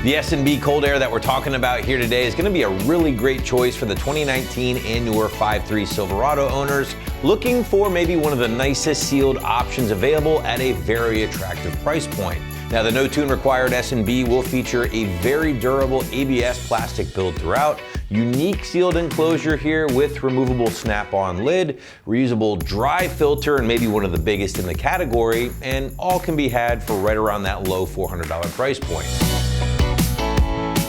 The S&B Cold Air that we're talking about here today is going to be a really great choice for the 2019 and newer 5.3 Silverado owners looking for maybe one of the nicest sealed options available at a very attractive price point. Now, the no tune required S&B will feature a very durable ABS plastic build throughout, unique sealed enclosure here with removable snap-on lid, reusable dry filter, and maybe one of the biggest in the category, and all can be had for right around that low $400 price point.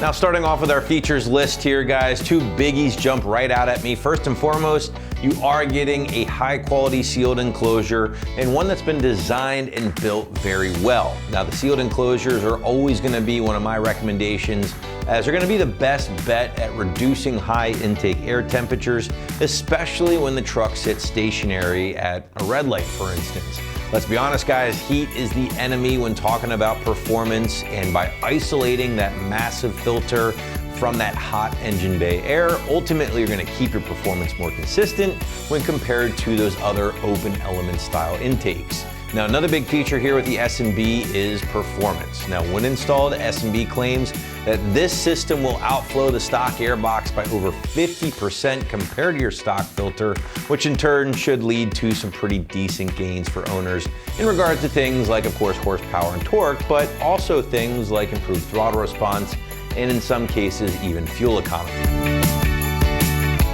Now, starting off with our features list here, guys, two biggies jump right out at me. First and foremost, you are getting a high quality sealed enclosure and one that's been designed and built very well. Now, the sealed enclosures are always going to be one of my recommendations, as they're going to be the best bet at reducing high intake air temperatures, especially when the truck sits stationary at a red light, for instance. Let's be honest, guys, heat is the enemy when talking about performance, and by isolating that massive filter from that hot engine bay air, ultimately you're going to keep your performance more consistent when compared to those other open element style intakes. Now, another big feature here with the S&B is performance. Now, when installed, S&B claims that this system will outflow the stock air box by over 50% compared to your stock filter, which in turn should lead to some pretty decent gains for owners in regards to things like, of course, horsepower and torque, but also things like improved throttle response and in some cases even fuel economy.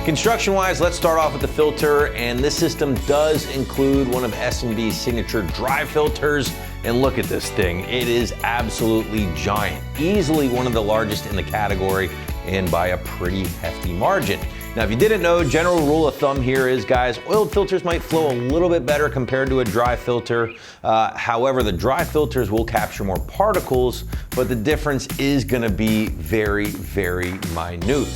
Construction-wise, let's start off with the filter, and this system does include one of S&B's signature dry filters, and look at this thing. It is absolutely giant, easily one of the largest in the category, and by a pretty hefty margin. Now, if you didn't know, general rule of thumb here is, guys, oiled filters might flow a little bit better compared to a dry filter. However, the dry filters will capture more particles, but the difference is going to be very, very minute.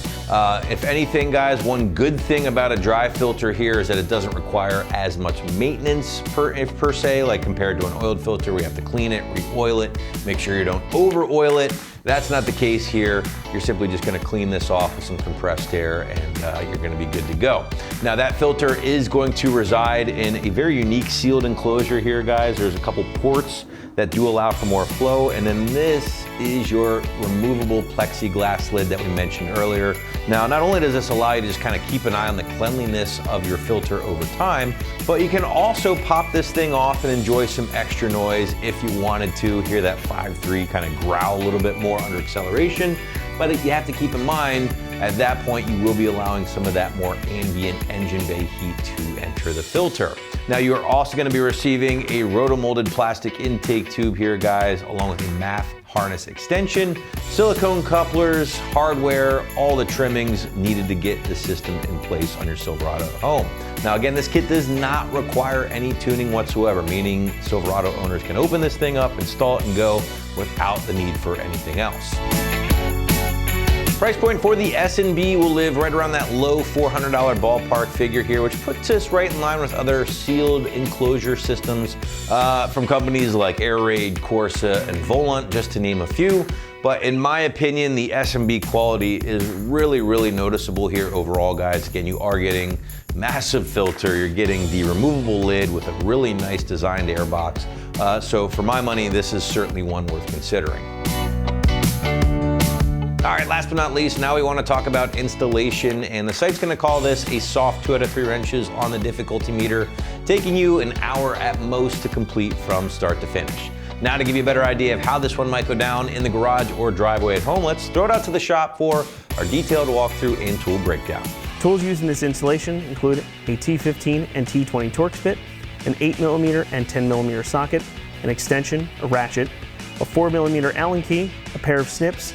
If anything, guys, one good thing about a dry filter here is that it doesn't require as much maintenance per se, like compared to an oiled filter where you have to clean it, re-oil it, make sure you don't over-oil it. That's not the case here. You're simply just going to clean this off with some compressed air, and you're going to be good to go. Now, that filter is going to reside in a very unique sealed enclosure here, guys. There's a couple ports that do allow for more flow, and then this is your removable plexiglass lid that we mentioned earlier. Now, not only does this allow you to just kind of keep an eye on the cleanliness of your filter over time, but you can also pop this thing off and enjoy some extra noise if you wanted to. Hear that 5.3 kind of growl a little bit more under acceleration. But you have to keep in mind, at that point, you will be allowing some of that more ambient engine bay heat to enter the filter. Now, you are also going to be receiving a rotomolded plastic intake tube here, guys, along with a MAF harness extension, silicone couplers, hardware, all the trimmings needed to get the system in place on your Silverado at home. Now, again, this kit does not require any tuning whatsoever, meaning Silverado owners can open this thing up, install it, and go without the need for anything else. Price point for the S&B will live right around that low $400 ballpark figure here, which puts us right in line with other sealed enclosure systems from companies like Air Raid, Corsa, and Volant, just to name a few. But in my opinion, the S&B quality is really, really noticeable here overall, guys. Again, you are getting massive filter, you're getting the removable lid with a really nice designed air box. So for my money, this is certainly one worth considering. All right, last but not least, now we want to talk about installation, and the site's going to call this a soft 2 out of 3 wrenches on the difficulty meter, taking you an hour at most to complete from start to finish. Now, to give you a better idea of how this one might go down in the garage or driveway at home, let's throw it out to the shop for our detailed walkthrough and tool breakdown. Tools used in this installation include a T15 and T20 Torx bit, an 8mm and 10mm socket, an extension, a ratchet, a 4mm Allen key, a pair of snips,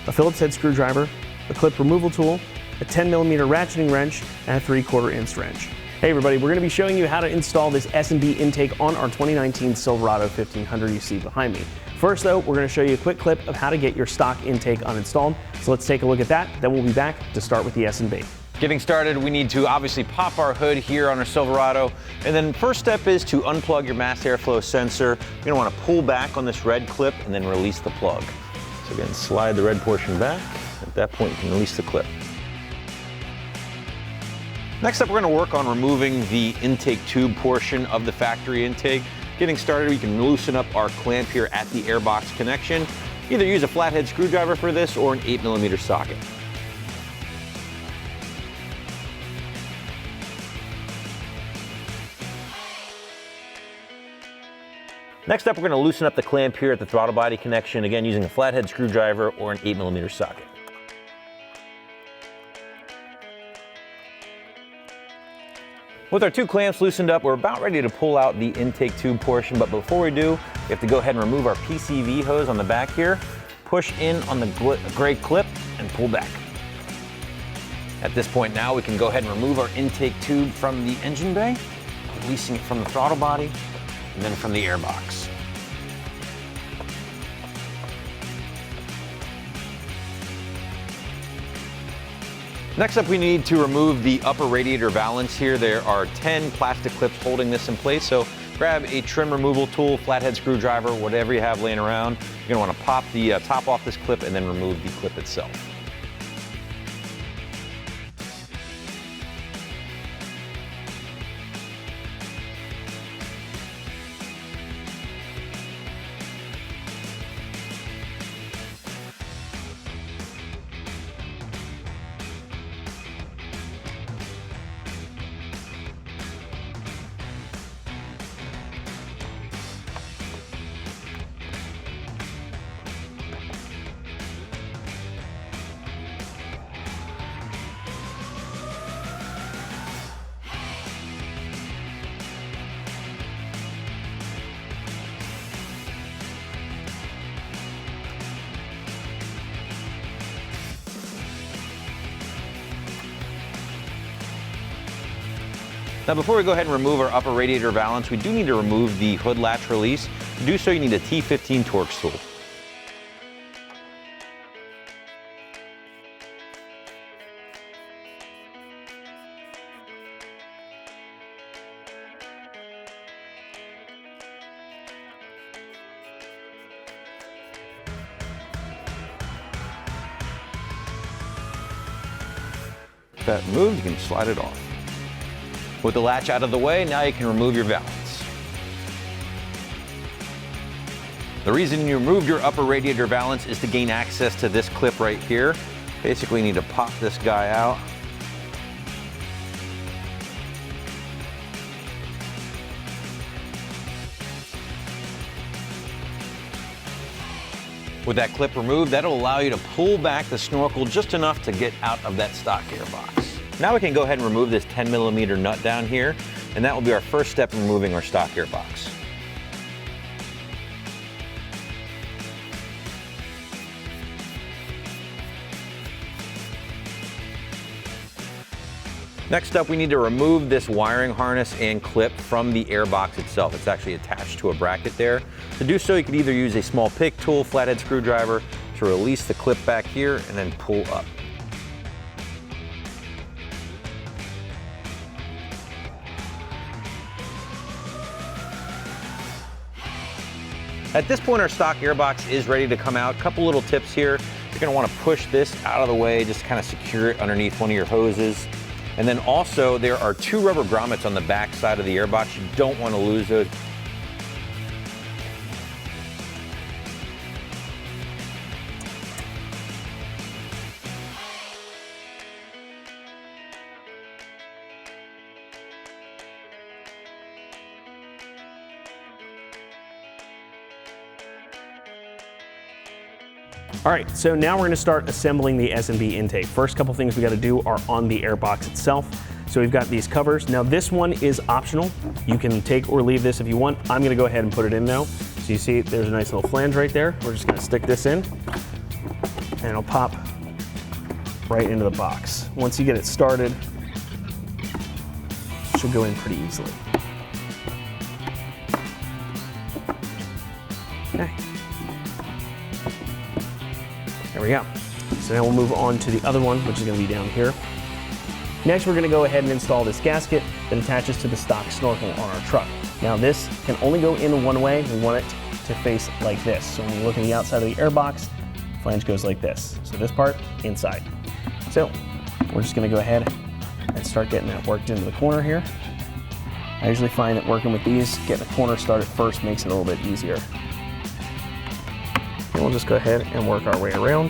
a Phillips head screwdriver, a clip removal tool, a 10mm ratcheting wrench, and a 3/4 inch wrench. Hey everybody, we're going to be showing you how to install this S&B intake on our 2019 Silverado 1500 you see behind me. First though, we're going to show you a quick clip of how to get your stock intake uninstalled. So let's take a look at that, then we'll be back to start with the S&B. Getting started, we need to obviously pop our hood here on our Silverado, and then first step is to unplug your mass airflow sensor. You're going to want to pull back on this red clip and then release the plug. So again, slide the red portion back. At that point, you can release the clip. Next up, we're going to work on removing the intake tube portion of the factory intake. Getting started, we can loosen up our clamp here at the airbox connection. Either use a flathead screwdriver for this or an 8mm socket. Next up, we're going to loosen up the clamp here at the throttle body connection, again using a flathead screwdriver or an 8mm socket. With our two clamps loosened up, we're about ready to pull out the intake tube portion, but before we do, we have to go ahead and remove our PCV hose on the back here, push in on the gray clip, and pull back. At this point now, we can go ahead and remove our intake tube from the engine bay, releasing it from the throttle body, and then from the airbox. Next up, we need to remove the upper radiator valance here. There are 10 plastic clips holding this in place, so grab a trim removal tool, flathead screwdriver, whatever you have laying around. You're gonna wanna pop the top off this clip and then remove the clip itself. Now before we go ahead and remove our upper radiator valance, we do need to remove the hood latch release. To do so, you need a T15 Torx tool. If that moved, you can slide it off. With the latch out of the way, now you can remove your valance. The reason you removed your upper radiator valance is to gain access to this clip right here. Basically, you need to pop this guy out. With that clip removed, that'll allow you to pull back the snorkel just enough to get out of that stock airbox. Now we can go ahead and remove this 10mm nut down here, and that will be our first step in removing our stock airbox. Next up, we need to remove this wiring harness and clip from the airbox itself. It's actually attached to a bracket there. To do so, you could either use a small pick tool, flathead screwdriver to release the clip back here and then pull up. At this point, our stock airbox is ready to come out. Couple little tips here. You're gonna wanna push this out of the way, just kind of secure it underneath one of your hoses. And then also, there are two rubber grommets on the back side of the airbox. You don't wanna lose those. All right, so now we're gonna start assembling the S&B intake. First couple things we gotta do are on the airbox itself. So we've got these covers. Now this one is optional. You can take or leave this if you want. I'm gonna go ahead and put it in now. So you see there's a nice little flange right there. We're just gonna stick this in and it'll pop right into the box. Once you get it started, it should go in pretty easily. Okay. There we go. So now we'll move on to the other one, which is going to be down here. Next, we're going to go ahead and install this gasket that attaches to the stock snorkel on our truck. Now this can only go in one way. We want it to face like this. So when you look at the outside of the airbox, flange goes like this. So this part, inside. So we're just going to go ahead and start getting that worked into the corner here. I usually find that working with these, getting the corner started first makes it a little bit easier. we'll just go ahead and work our way around.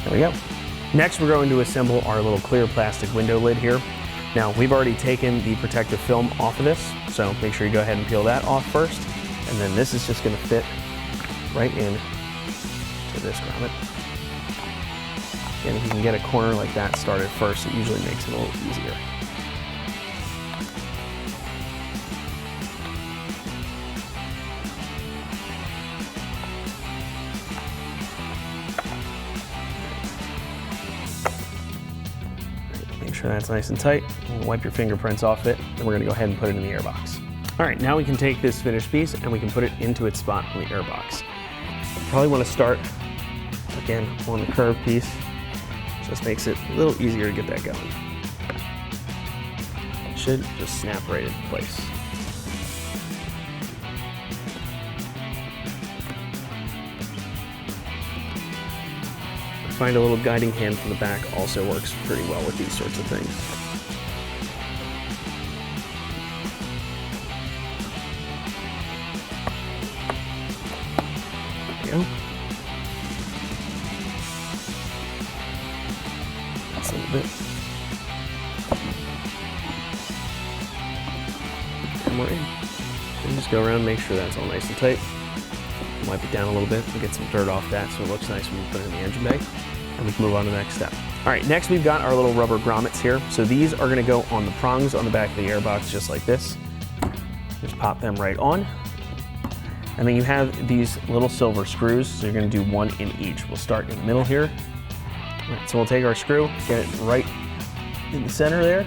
There we go. Next, we're going to assemble our little clear plastic window lid here. Now, we've already taken the protective film off of this, so make sure you go ahead and peel that off first. And then this is just going to fit right in to this grommet. And if you can get a corner like that started first, it usually makes it a little easier. Make sure that's nice and tight. And wipe your fingerprints off it, and we're gonna go ahead and put it in the airbox. All right, now we can take this finished piece and we can put it into its spot on the airbox. Probably wanna start, again, on the curved piece. Just makes it a little easier to get that going. It should just snap right into place. I find a little guiding hand from the back also works pretty well with these sorts of things. There we go. That's a little bit. And we're in. And just go around, make sure that's all nice and tight. Wipe it down a little bit and get some dirt off that so it looks nice when we put it in the engine bay. And we can move on to the next step. All right, next we've got our little rubber grommets here. So these are gonna go on the prongs on the back of the airbox, just like this. Just pop them right on. And then you have these little silver screws, so you're gonna do one in each. We'll start in the middle here. All right, so we'll take our screw, get it right in the center there.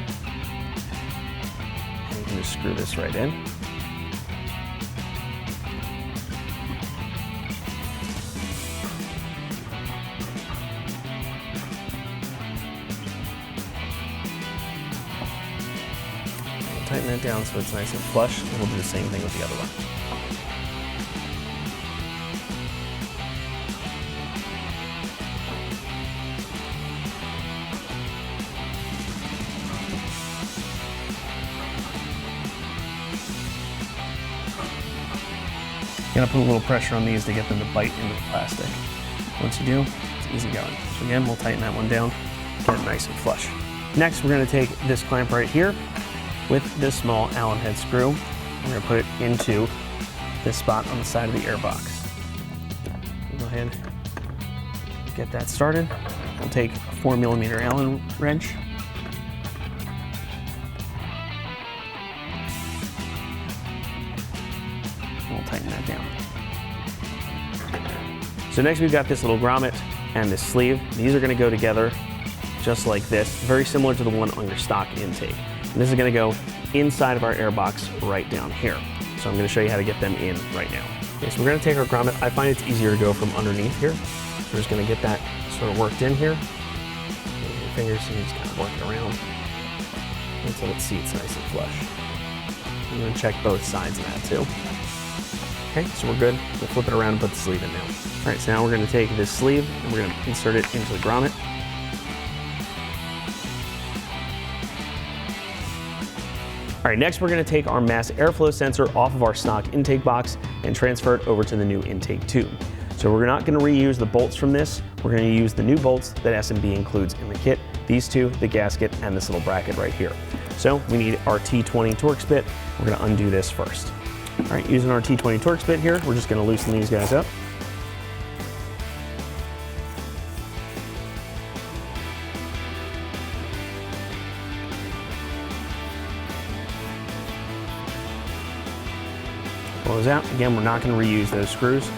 And you can just screw this right in. Tighten that down so it's nice and flush, and we'll do the same thing with the other one. You're gonna put a little pressure on these to get them to bite into the plastic. Once you do, it's easy going. So again, we'll tighten that one down, get it nice and flush. Next, we're gonna take this clamp right here with this small Allen head screw. We're gonna put it into this spot on the side of the airbox. Go ahead, get that started. We'll take a 4mm Allen wrench. And we'll tighten that down. So next we've got this little grommet and this sleeve. These are gonna go together just like this, very similar to the one on your stock intake. And this is gonna go inside of our airbox right down here. So I'm gonna show you how to get them in right now. Okay, so we're gonna take our grommet. I find it's easier to go from underneath here. So we're just gonna get that sort of worked in here. With your fingers, and you just kind of work it around until it seats nice and flush. I'm gonna check both sides of that too. Okay, so we're good. We'll flip it around and put the sleeve in now. All right, so now we're gonna take this sleeve and we're gonna insert it into the grommet. All right, next we're gonna take our mass airflow sensor off of our stock intake box and transfer it over to the new intake tube. So we're not gonna reuse the bolts from this. We're gonna use the new bolts that SMB includes in the kit. These two, the gasket, and this little bracket right here. So we need our T20 Torx bit. We're gonna undo this first. All right, using our T20 Torx bit here, we're just gonna loosen these guys up. Pull those out. Again, we're not going to reuse those screws.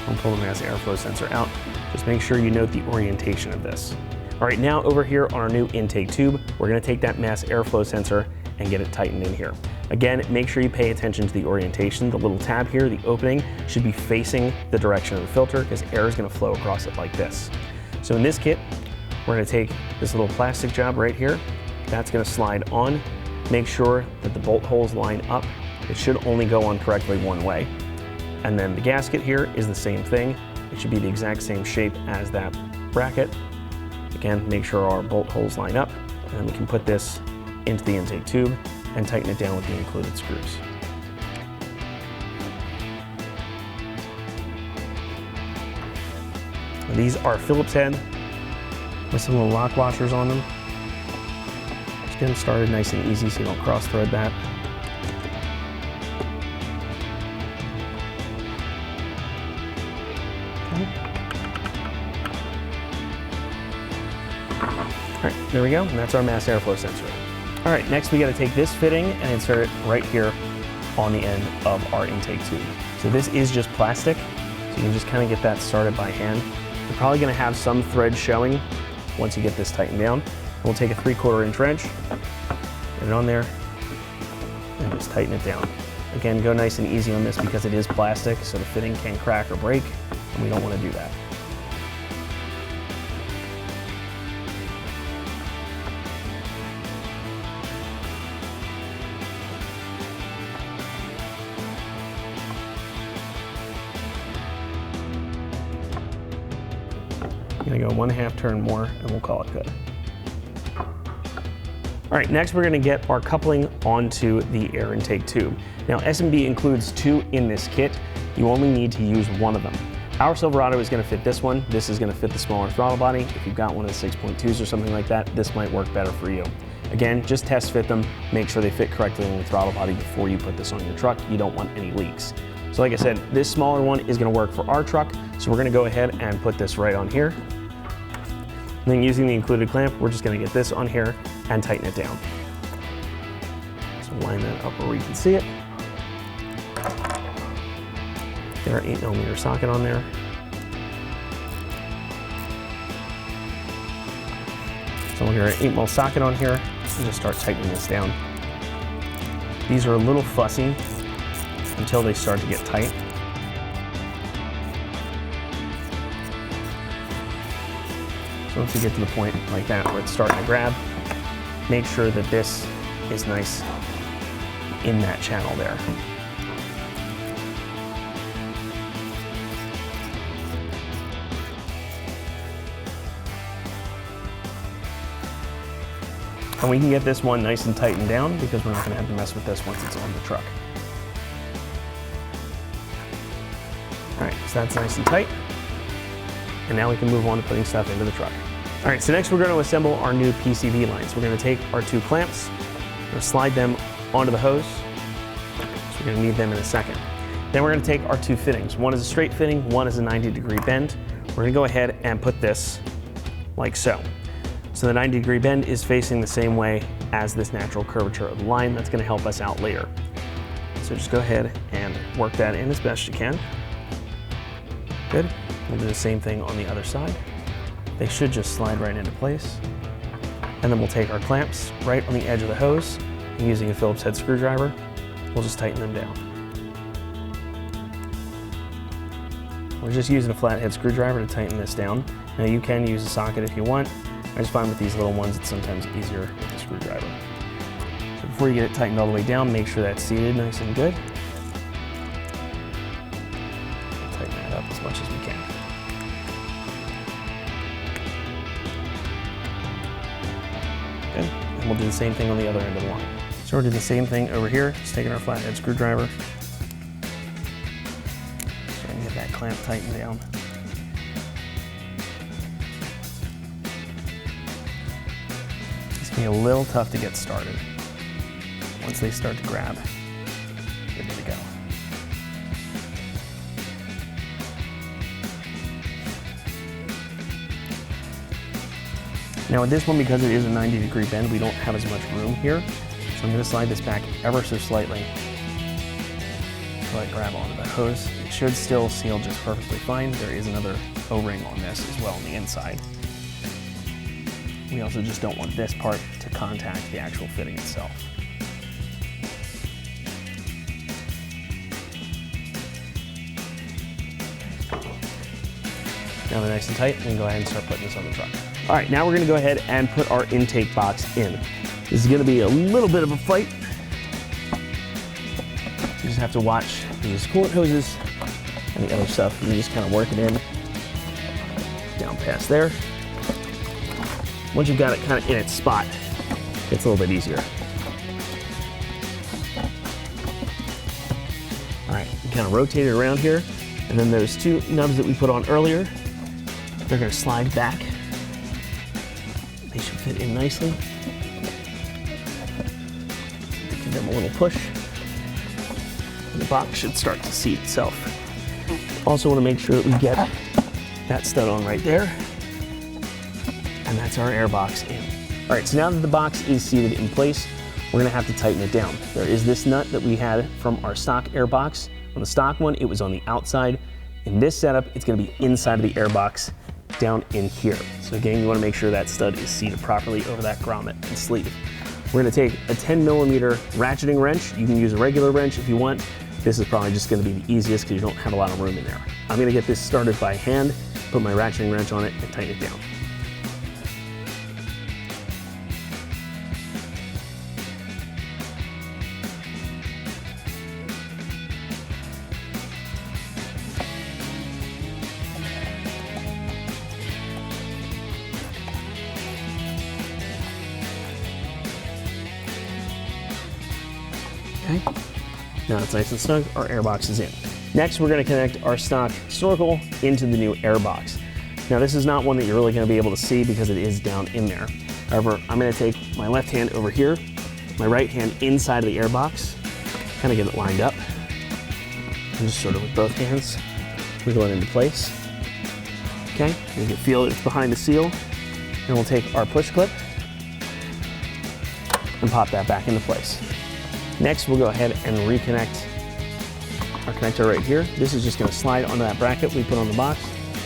I'll pull the mass airflow sensor out. Just make sure you note the orientation of this. All right, now over here on our new intake tube, we're going to take that mass airflow sensor and get it tightened in here. Again, make sure you pay attention to the orientation. The little tab here, the opening, should be facing the direction of the filter because air is going to flow across it like this. So in this kit, we're going to take this little plastic job right here. That's going to slide on. Make sure that the bolt holes line up. It should only go on correctly one way. And then the gasket here is the same thing. It should be the exact same shape as that bracket. Again, make sure our bolt holes line up, and then we can put this into the intake tube and tighten it down with the included screws. These are Phillips head with some little lock washers on them. Just get them started nice and easy so you don't cross thread that. All right, there we go, and that's our mass airflow sensor. All right, next we gotta take this fitting and insert it right here on the end of our intake tube. So this is just plastic, so you can just kind of get that started by hand. You're probably gonna have some thread showing once you get this tightened down. We'll take a 3/4 inch wrench, get it on there, and just tighten it down. Again, go nice and easy on this because it is plastic, so the fitting can crack or break, and we don't wanna do that. I'm gonna go 1/2 turn more and we'll call it good. All right, next we're gonna get our coupling onto the air intake tube. Now S&B includes 2 in this kit. You only need to use 1 of them. Our Silverado is gonna fit this one. This is gonna fit the smaller throttle body. If you've got one of the 6.2s or something like that, this might work better for you. Again, just test fit them, make sure they fit correctly in the throttle body before you put this on your truck. You don't want any leaks. So like I said, this smaller one is gonna work for our truck, so we're gonna go ahead and put this right on here. And then using the included clamp, we're just gonna get this on here and tighten it down. So line that up where we can see it. Get our 8mm socket on there. So we'll get our 8mm socket on here and just start tightening this down. These are a little fussy until they start to get tight. So once you get to the point like that where it's starting to grab, make sure that this is nice in that channel there. And we can get this one nice and tightened down because we're not going to have to mess with this once it's on the truck. All right, so that's nice and tight. And now we can move on to putting stuff into the truck. All right, so next we're going to assemble our new PCV lines. We're going to take our 2 clamps, we're going to slide them onto the hose. So we're going to need them in a second. Then we're going to take our 2 fittings. One is a straight fitting, one is a 90-degree bend. We're going to go ahead and put this like so. So the 90-degree bend is facing the same way as this natural curvature of the line. That's going to help us out later. So just go ahead and work that in as best you can. Good. We'll do the same thing on the other side. They should just slide right into place. And then we'll take our clamps right on the edge of the hose, and using a Phillips head screwdriver, we'll just tighten them down. We're just using a flathead screwdriver to tighten this down. Now you can use a socket if you want. I just find with these little ones it's sometimes easier with the screwdriver. So before you get it tightened all the way down, make sure that's seated nice and good. Tighten that up as much as we can. Good. And we'll do the same thing on the other end of the line. So we'll do the same thing over here, just taking our flathead screwdriver. So we can get that clamp tightened down. It's gonna be a little tough to get started. Once they start to grab, good to go. Now with this one, because it is a 90-degree bend, we don't have as much room here. So I'm gonna slide this back ever so slightly until I grab onto the hose. It should still seal just perfectly fine. There is another O-ring on this as well on the inside. We also just don't want this part to contact the actual fitting itself. Now they're nice and tight, we can go ahead and start putting this on the truck. All right, now we're gonna go ahead and put our intake box in. This is gonna be a little bit of a fight. You just have to watch these coolant hoses And the other stuff, you just kind of work it in down past there. Once you've got it kind of in its spot, it's a little bit easier. All right, you kind of rotate it around here, and then those two nubs that we put on earlier, they're going to slide back. They should fit in nicely. Give them a little push. And the box should start to seat itself. Also want to make sure that we get that stud on right there. And that's our air box in. All right, so now that the box is seated in place, we're gonna have to tighten it down. There is this nut that we had from our stock air box. On the stock one, it was on the outside. In this setup, it's gonna be inside of the air box down in here. So again, you wanna make sure that stud is seated properly over that grommet and sleeve. We're gonna take a 10mm ratcheting wrench. You can use a regular wrench if you want. This is probably just gonna be the easiest because you don't have a lot of room in there. I'm gonna get this started by hand, put my ratcheting wrench on it and tighten it down. Okay. Now it's nice and snug, our air box is in. Next, we're gonna connect our stock snorkel into the new air box. Now this is not one that you're really gonna be able to see because it is down in there. However, I'm gonna take my left hand over here, my right hand inside of the air box, kind of get it lined up, and just sort of with both hands, wiggle it into place. Okay, you can feel it's behind the seal. And we'll take our push clip and pop that back into place. Next, we'll go ahead and reconnect our connector right here. This is just gonna slide onto that bracket we put on the box.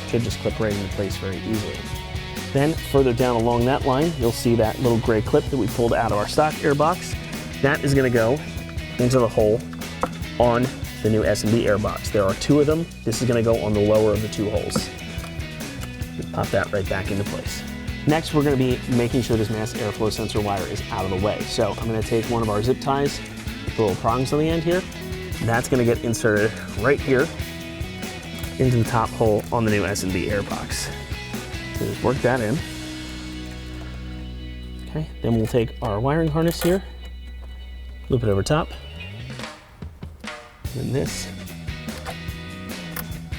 Should just clip right into place very easily. Then further down along that line, you'll see that little gray clip that we pulled out of our stock air box. That is gonna go into the hole on the new S&B air box. There are two of them. This is gonna go on the lower of the two holes. Pop that right back into place. Next, we're gonna be making sure this mass airflow sensor wire is out of the way. So I'm gonna take one of our zip ties, with the little prongs on the end here. That's gonna get inserted right here into the top hole on the new S&B air box. So just work that in. Okay, then we'll take our wiring harness here, loop it over top, and then this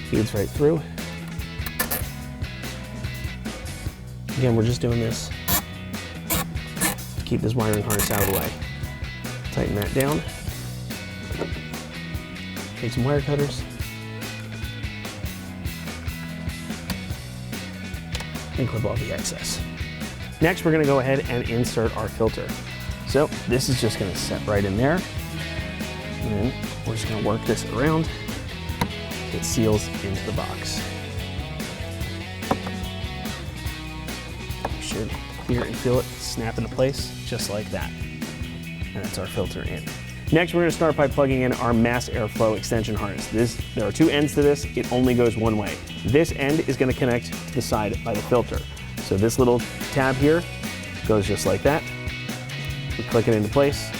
feeds right through. Again, we're just doing this to keep this wiring harness out of the way. Tighten that down. Take some wire cutters. And clip off the excess. Next, we're gonna go ahead and insert our filter. So this is just gonna set right in there. And then we're just gonna work this around. It seals into the box. Should hear and feel it snap into place just like that. And that's our filter in. Next, we're gonna start by plugging in our mass airflow extension harness. There are two ends to this. It only goes one way. This end is gonna connect to the side by the filter. So this little tab here goes just like that. We click it into place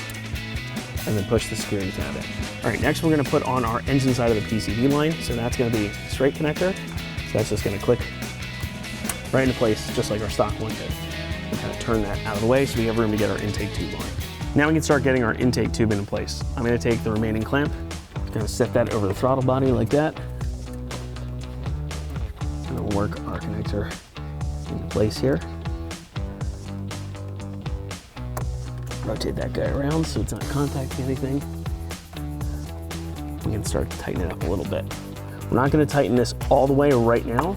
and then push the screw tab in. All right, next we're gonna put on our engine side of the PCB line. So that's gonna be a straight connector. So that's just gonna click right into place, just like our stock one did. We'll kind of turn that out of the way so we have room to get our intake tube on. Now we can start getting our intake tube into place. I'm gonna take the remaining clamp, kind of set that over the throttle body like that. And we'll work our connector into place here. Rotate that guy around so it's not contacting anything. We can start to tighten it up a little bit. We're not gonna tighten this all the way right now,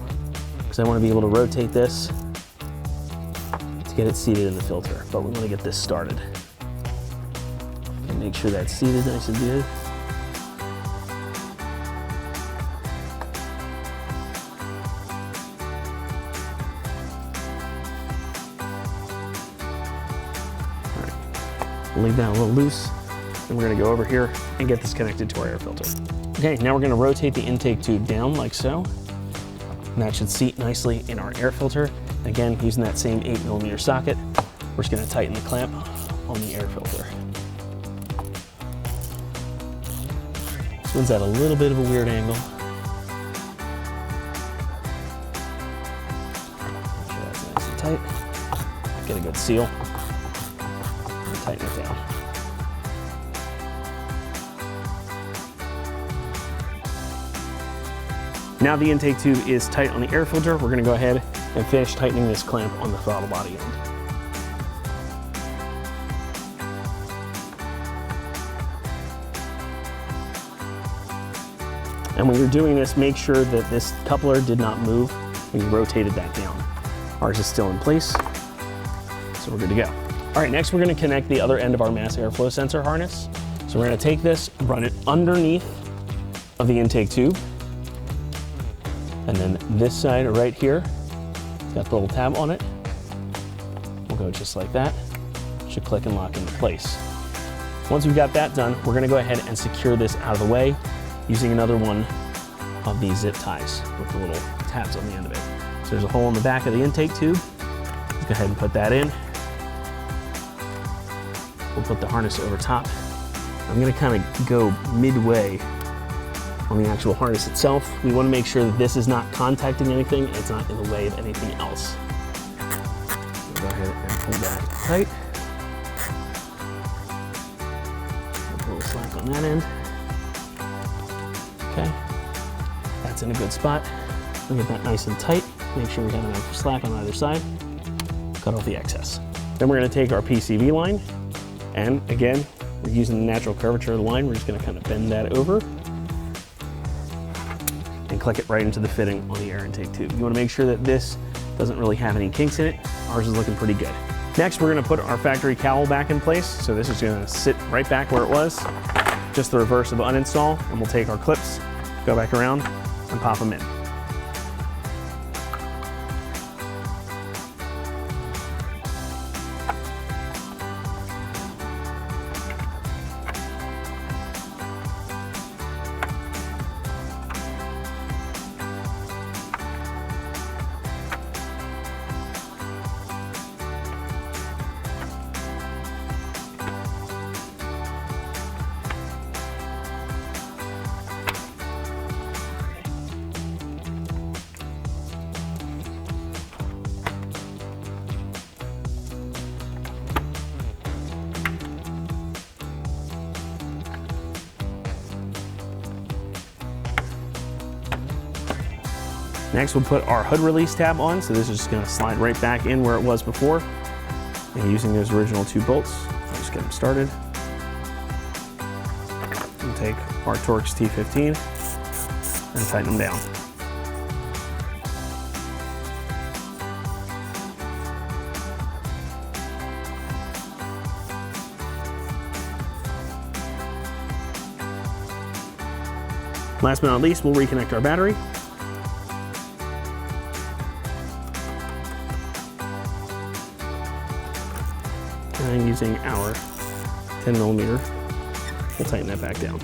because I want to be able to rotate this to get it seated in the filter, but we want to get this started. And make sure that's seated nice and good. All right, we'll leave that a little loose, and we're going to go over here and get this connected to our air filter. Okay, now we're going to rotate the intake tube down like so. And that should seat nicely in our air filter. Again, using that same 8mm socket, we're just gonna tighten the clamp on the air filter. This one's at a little bit of a weird angle. seal. Tighten it down. Now the intake tube is tight on the air filter, we're going to go ahead and finish tightening this clamp on the throttle body end. And when you're doing this, make sure that this coupler did not move when you rotated that down. Ours is still in place, so we're good to go. All right, next we're going to connect the other end of our mass airflow sensor harness. So we're going to take this, run it underneath of the intake tube. And then this side right here, it's got the little tab on it. We'll go just like that. Should click and lock into place. Once we've got that done, we're gonna go ahead and secure this out of the way using another one of these zip ties with the little tabs on the end of it. So there's a hole in the back of the intake tube. Let's go ahead and put that in. We'll put the harness over top. I'm gonna kind of go midway on the actual harness itself. We want to make sure that this is not contacting anything and it's not in the way of anything else. We'll go ahead and pull that tight. Put a little slack on that end. Okay, that's in a good spot. We'll get that nice and tight. Make sure we have enough slack on either side. Cut off the excess. Then we're going to take our PCV line, and again, we're using the natural curvature of the line. We're just going to kind of bend that over and click it right into the fitting on the air intake tube. You want to make sure that this doesn't really have any kinks in it. Ours is looking pretty good. Next, we're going to put our factory cowl back in place. So this is going to sit right back where it was, just the reverse of uninstall, and we'll take our clips, go back around, and pop them in. Next, we'll put our hood release tab on. So this is just going to slide right back in where it was before. And using those original 2 bolts, I'll just get them started. We'll take our Torx T15 and tighten them down. Last but not least, we'll reconnect our battery. And using our 10mm, we'll tighten that back down.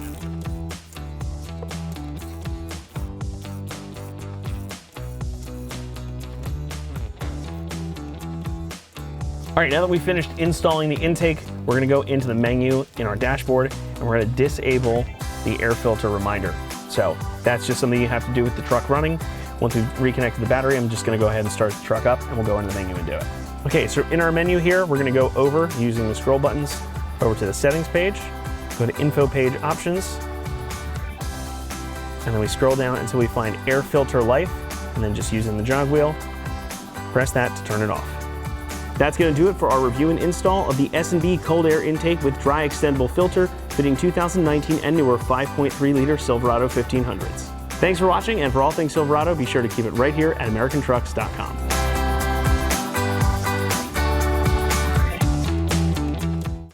All right, now that we've finished installing the intake, we're gonna go into the menu in our dashboard and we're gonna disable the air filter reminder. So that's just something you have to do with the truck running. Once we've reconnected the battery, I'm just gonna go ahead and start the truck up and we'll go into the menu and do it. Okay, so in our menu here, we're gonna go over, using the scroll buttons, over to the settings page, go to info page options, and then we scroll down until we find air filter life, and then just using the jog wheel, press that to turn it off. That's gonna do it for our review and install of the S&B cold air intake with dry extendable filter fitting 2019 and newer 5.3 liter Silverado 1500s. Thanks for watching, and for all things Silverado, be sure to keep it right here at AmericanTrucks.com.